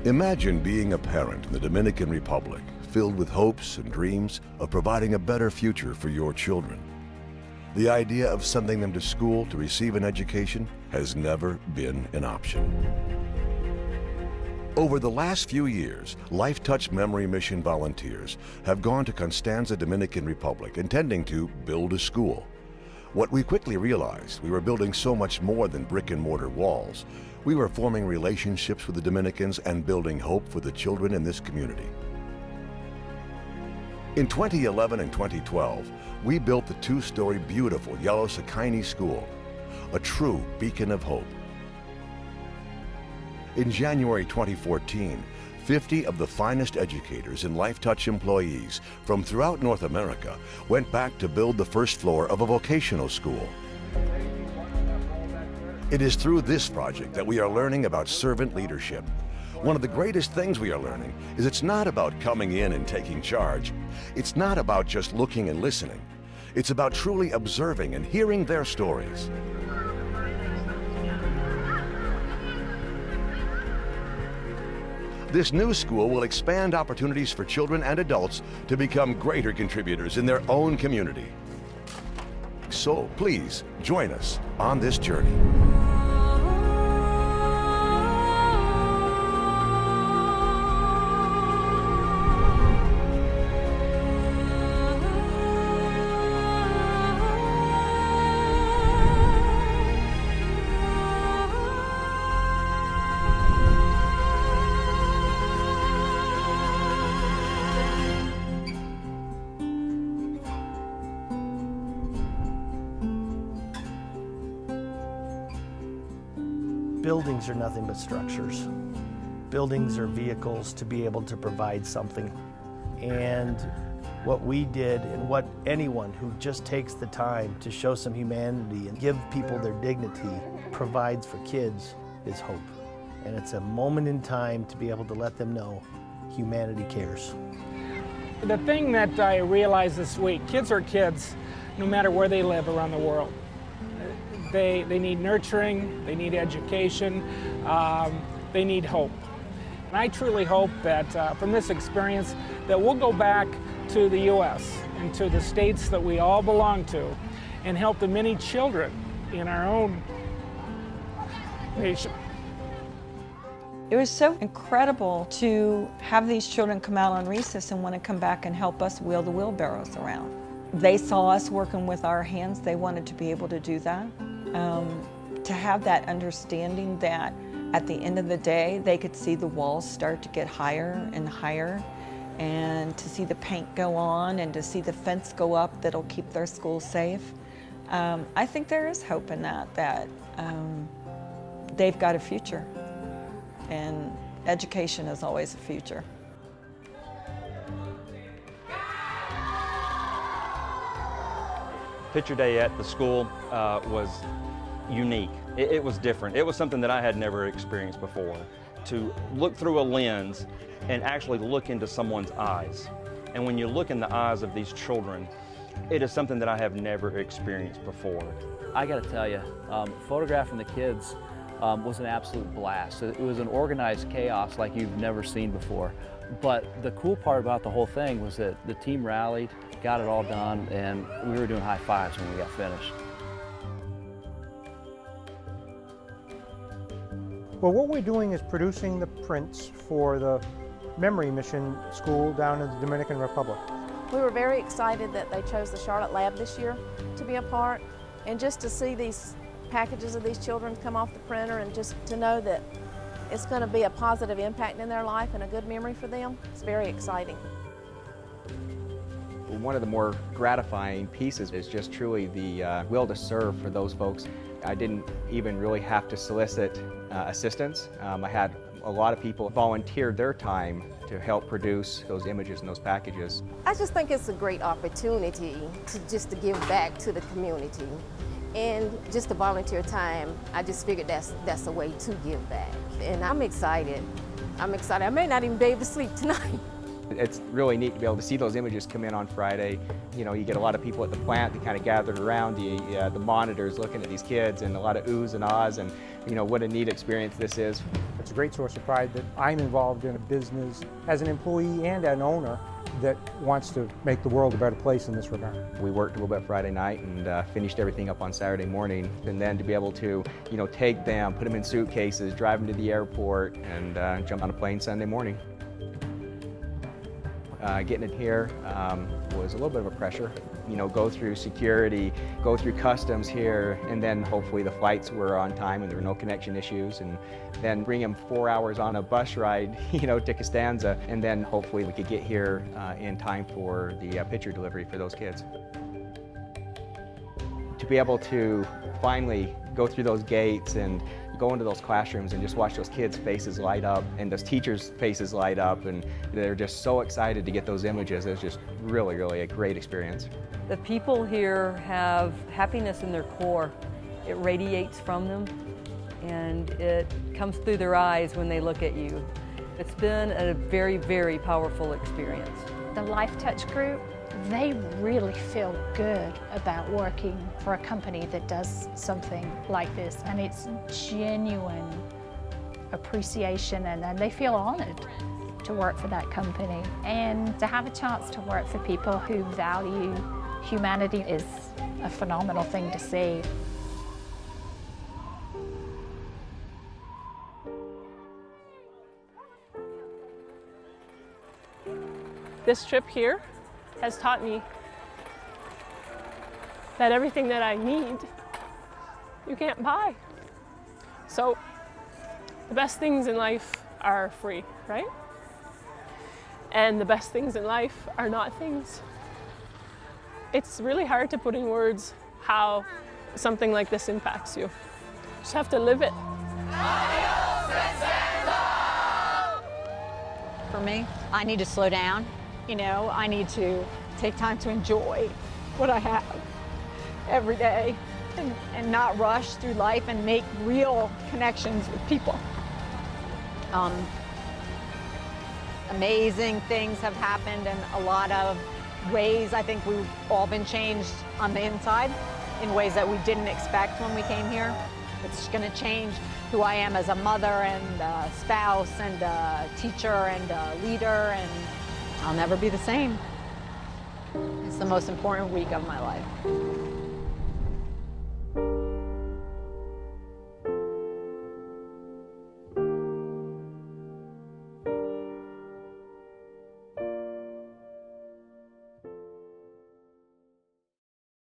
Imagine being a parent in the Dominican Republic, filled with hopes and dreams of providing a better future for your children. The idea of sending them to school to receive an education has never been an option. Over the last few years, Lifetouch Memory Mission volunteers have gone to Constanza, Dominican Republic, intending to build a school. What we quickly realized, we were building so much more than brick and mortar walls. We were forming relationships with the Dominicans and building hope for the children in this community. In 2011 and 2012, we built the two-story beautiful Yellow Sakini School, a true beacon of hope. In January 2014, 50 of the finest educators and Lifetouch employees from throughout North America went back to build the first floor of a vocational school. It is through this project that we are learning about servant leadership. One of the greatest things we are learning is it's not about coming in and taking charge. It's not about just looking and listening. It's about truly observing and hearing their stories. This new school will expand opportunities for children and adults to become greater contributors in their own community. So please join us on this journey. Buildings are nothing but structures. Buildings are vehicles to be able to provide something. And what we did, and what anyone who just takes the time to show some humanity and give people their dignity provides for kids, is hope. And it's a moment in time to be able to let them know humanity cares. The thing that I realized this week, kids are kids no matter where they live around the world. They need nurturing, they need education, they need hope. And I truly hope that from this experience that we'll go back to the U.S. and to the states that we all belong to and help the many children in our own nation. It was so incredible to have these children come out on recess and want to come back and help us wheel the wheelbarrows around. They saw us working with our hands. They wanted to be able to do that. To have that understanding that at the end of the day, they could see the walls start to get higher and higher, and to see the paint go on and to see the fence go up that'll keep their school safe. I think there is hope in that they've got a future, and education is always a future. Picture Day at the school was unique. It was different. It was something that I had never experienced before. To look through a lens and actually look into someone's eyes. And when you look in the eyes of these children, it is something that I have never experienced before. I got to tell you, photographing the kids was an absolute blast. It was an organized chaos like you've never seen before. But the cool part about the whole thing was that the team rallied, got it all done, and we were doing high fives when we got finished. Well, what we're doing is producing the prints for the Memory Mission School down in the Dominican Republic. We were very excited that they chose the Charlotte Lab this year to be a part, and just to see these packages of these children come off the printer and just to know that it's going to be a positive impact in their life and a good memory for them, it's very exciting. One of the more gratifying pieces is just truly the will to serve for those folks. I didn't even really have to solicit assistance. I had a lot of people volunteered their time to help produce those images and those packages. I just think it's a great opportunity to give back to the community. And just the volunteer time, I just figured that's a way to give back. And I'm excited. I may not even be able to sleep tonight. It's really neat to be able to see those images come in on Friday. You know, you get a lot of people at the plant that kind of gathered around the monitors looking at these kids, and a lot of oohs and ahs, and what a neat experience this is. It's a great source of pride that I'm involved in a business as an employee and an owner that wants to make the world a better place in this regard. We worked a little bit Friday night and finished everything up on Saturday morning. And then to be able to, take them, put them in suitcases, drive them to the airport, and jump on a plane Sunday morning. Getting it here was a little bit of a pressure. Go through security, go through customs here, and then hopefully the flights were on time and there were no connection issues, and then bring them 4 hours on a bus ride, to Costanza, and then hopefully we could get here in time for the picture delivery for those kids. To be able to finally go through those gates and go into those classrooms and just watch those kids' faces light up and those teachers' faces light up, and they're just so excited to get those images. It was just really, really a great experience. The people here have happiness in their core. It radiates from them, and it comes through their eyes when they look at you. It's been a very, very powerful experience. The Lifetouch group, they really feel good about working for a company that does something like this, and it's genuine appreciation, and they feel honored to work for that company. And to have a chance to work for people who value humanity is a phenomenal thing to see. This trip here has taught me that everything that I need, you can't buy. So the best things in life are free, right? And the best things in life are not things. It's really hard to put in words how something like this impacts you. You just have to live it. For me, I need to slow down. I need to take time to enjoy what I have every day and not rush through life and make real connections with people. Amazing things have happened in a lot of ways. I think we've all been changed on the inside in ways that we didn't expect when we came here. It's going to change who I am as a mother and a spouse and a teacher and a leader, and I'll never be the same. It's the most important week of my life.